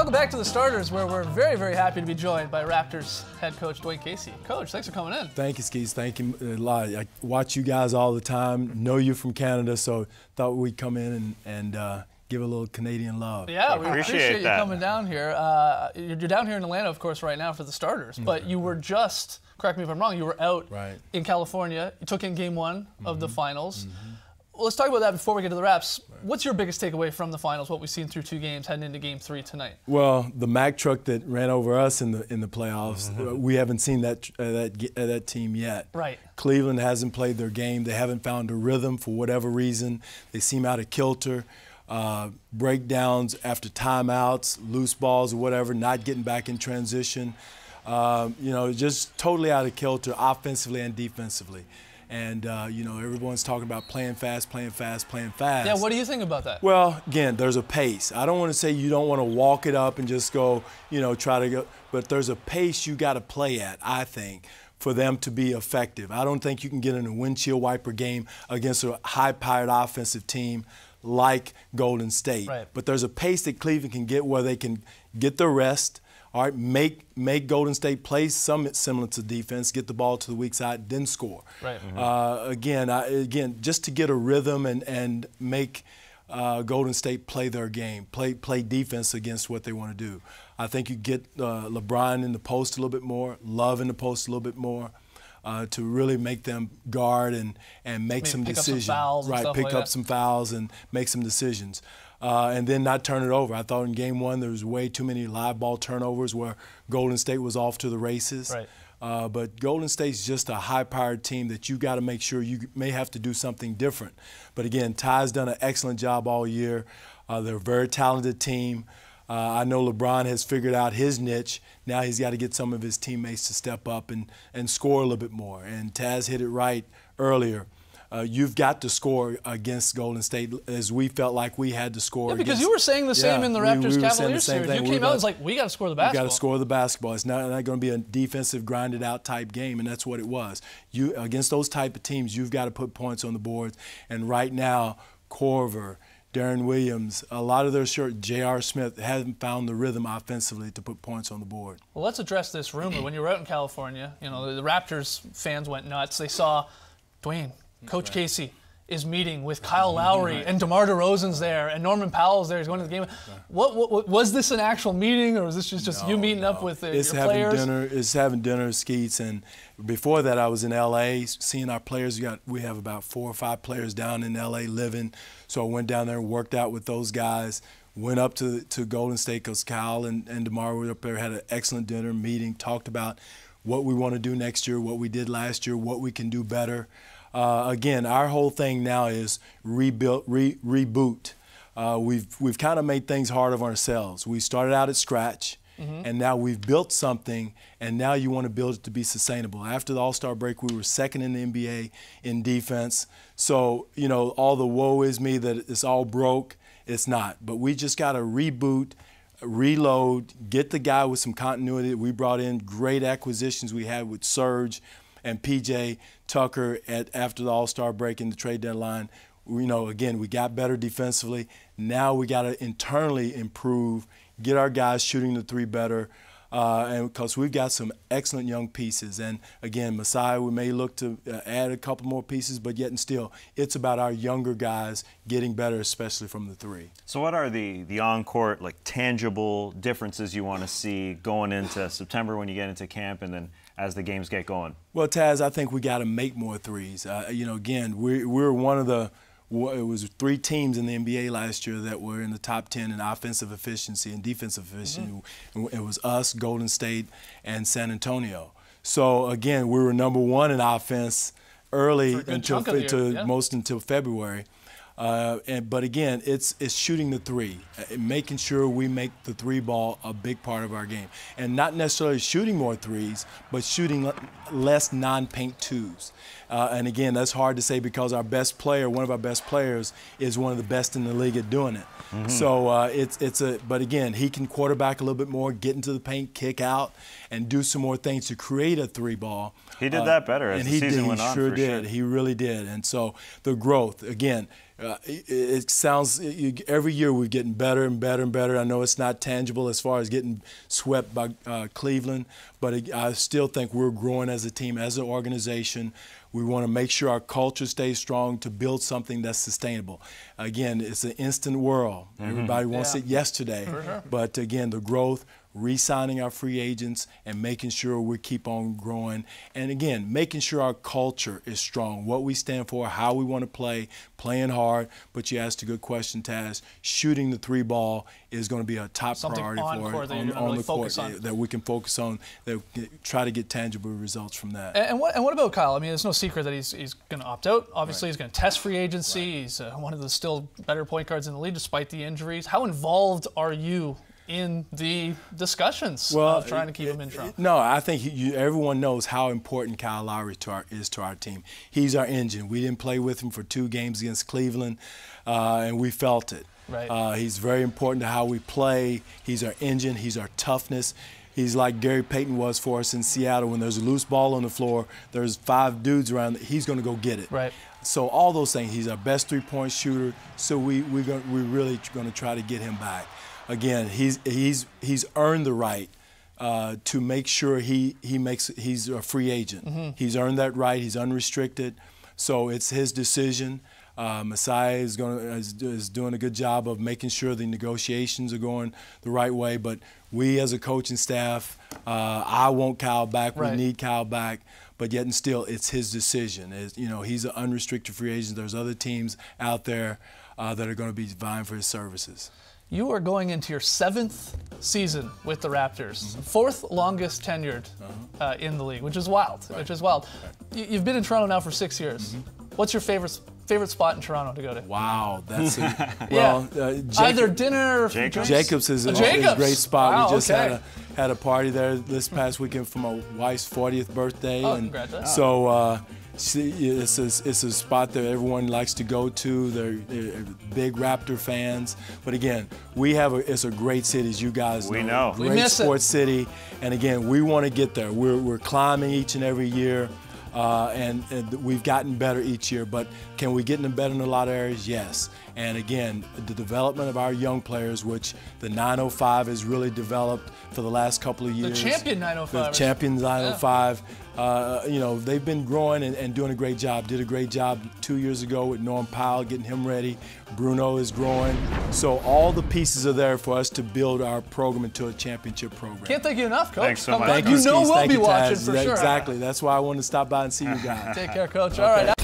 welcome back to the Starters, where we're very, very happy to be joined by Raptors head coach Dwane Casey. Coach, thanks for coming in. Thank you, Skeets. Thank you a lot. I watch you guys all the time. Know you from Canada, so thought we'd come in and give a little Canadian love. Yeah, we appreciate you coming down here. You're down here in Atlanta, of course, right now for the Starters, but you were just, correct me if I'm wrong, you were out in California. You took in Game 1 of the finals. Well, let's talk about that before we get to the Raps. What's your biggest takeaway from the finals, what we've seen through 2 games, heading into Game 3 tonight? Well, the Mack truck that ran over us in the playoffs, we haven't seen that team yet. Right. Cleveland hasn't played their game. They haven't found a rhythm for whatever reason. They seem out of kilter. Breakdowns after timeouts, loose balls or whatever, not getting back in transition. You know, just totally out of kilter offensively and defensively. And, you know, everyone's talking about playing fast, playing fast, playing fast. Yeah, what do you think about that? Well, again, there's a pace. I don't want to say you don't want to walk it up and just go, you know, try to go. But there's a pace you got to play at, I think, for them to be effective. I don't think you can get in a windshield wiper game against a high-powered offensive team like Golden State. Right. But there's a pace that Cleveland can get where they can get the rest, all right, make Golden State play something similar to defense, get the ball to the weak side, then score. Right. Again, just to get a rhythm and make Golden State play their game, play defense against what they want to do. I think you get LeBron in the post a little bit more, Love in the post a little bit more. To really make them guard and make some decisions. Pick up some fouls and stuff pick like up that. some fouls and make some decisions. And then not turn it over. I thought in Game 1 there was way too many live ball turnovers where Golden State was off to the races. Right. But Golden State's just a high-powered team that you got to make sure you may have to do something different. But again, Ty's done an excellent job all year. They're a very talented team. I know LeBron has figured out his niche. Now he's got to get some of his teammates to step up and score a little bit more. And Taz hit it right earlier. You've got to score against Golden State as we felt like we had to score. Yeah, because you were saying the same in the Raptors-Cavaliers series. You came out and was like, we got to score the basketball. We got to score the basketball. It's not going to be a defensive, grinded-out type game, and that's what it was. Against those type of teams, you've got to put points on the board. And right now, Korver, Darren Williams, a lot of their J.R. Smith haven't found the rhythm offensively to put points on the board. Well, let's address this rumor. When you were out in California, you know, the Raptors fans went nuts. They saw Dwane, Coach Casey, is meeting with Kyle Lowry and DeMar DeRozan's there and Norman Powell's there. He's going to the game. What was this an actual meeting, or was this just you meeting up with your players? It's having dinner, Skeets, and before that I was in L.A. seeing our players. We have about 4 or 5 players down in L.A. living, so I went down there and worked out with those guys. Went up to Golden State because Kyle and DeMar were up there, had an excellent dinner meeting, talked about what we want to do next year, what we did last year, what we can do better. Again, our whole thing now is reboot. We've kind of made things hard on ourselves. We started out at scratch, and now we've built something, and now you want to build it to be sustainable. After the All-Star break, we were second in the NBA in defense. So, you know, all the woe is me that it's all broke. It's not. But we just got to reboot, reload, get the guy with some continuity. We brought in great acquisitions we had with Serge and P.J. Tucker after the All-Star break in the trade deadline. You know, again, we got better defensively. Now we got to internally improve, get our guys shooting the 3 better, and because we've got some excellent young pieces. And again, Messiah, we may look to add a couple more pieces, but yet and still, it's about our younger guys getting better, especially from the 3. So what are the on-court, like, tangible differences you want to see going into September when you get into camp and then as the games get going? Well, Taz, I think we got to make more threes. You know, again, we're one of the it was 3 teams in the NBA last year that were in the top 10 in offensive efficiency and defensive efficiency. It was us, Golden State, and San Antonio. So again, we were number 1 in offense early until February. But again, it's shooting the 3, making sure we make the 3 ball a big part of our game. And not necessarily shooting more 3s, but shooting less non-paint 2s. And again, that's hard to say because our best player, one of our best players, is one of the best in the league at doing it. So but again, he can quarterback a little bit more, get into the paint, kick out, and do some more things to create a 3 ball. He did that better as the season went on. He sure did. He really did. And so the growth, again, it sounds every year we're getting better and better and better. I know it's not tangible as far as getting swept by Cleveland, but I still think we're growing as a team, as an organization. We want to make sure our culture stays strong to build something that's sustainable. Again, it's an instant world. Everybody wants it yesterday. But again, the growth, re-signing our free agents, and making sure we keep on growing. And again, making sure our culture is strong, what we stand for, how we want to play, playing hard. But you asked a good question, Taz. Shooting the three ball is going to be a top priority for us on the court that we can focus on, that try to get tangible results from that. And what about Kyle? I mean, there's no secret that he's going to opt out. Obviously, he's going to test free agency. He's one of the still better point guards in the league despite the injuries. How involved are you in the discussions of trying to keep him in Toronto? No, I think everyone knows how important Kyle Lowry is to our team. He's our engine. We didn't play with him for 2 games against Cleveland, and we felt it. Right. He's very important to how we play. He's our engine. He's our toughness. He's like Gary Payton was for us in Seattle. When there's a loose ball on the floor, there's 5 dudes around, he's going to go get it. Right. So all those things, he's our best three-point shooter, so we're really going to try to get him back. Again, he's earned the right to make sure he's a free agent. He's earned that right. He's unrestricted, so it's his decision. Messiah is doing a good job of making sure the negotiations are going the right way. But we, as a coaching staff, I want Kyle back. We need Kyle back. But yet and still, it's his decision. He's an unrestricted free agent. There's other teams out there that are going to be vying for his services. You are going into your 7th season with the Raptors, 4th longest tenured in the league, which is wild. Which is wild. You've been in Toronto now for 6 years. What's your favorite spot in Toronto to go to? Wow, that's either dinner or Jacobs is a great spot. Wow, we just had a party there this past weekend for my wife's 40th birthday. Congratulations. So it's a spot that everyone likes to go to. They're big Raptor fans. But again, it's a great city, as you guys know. We know. Great sports city. And again, we want to get there. We're climbing each and every year. And we've gotten better each year, but can we get better in a lot of areas? Yes. And again, the development of our young players, which the 905 has really developed for the last couple of years. The champion 905. The champion 905. They've been growing and doing a great job. Did a great job 2 years ago with Norm Powell, getting him ready. Bruno is growing. So all the pieces are there for us to build our program into a championship program. Can't thank you enough, Coach. Thanks so much. We'll be watching for sure. Exactly. That's why I wanted to stop by and see you guys. Take care, Coach. All right.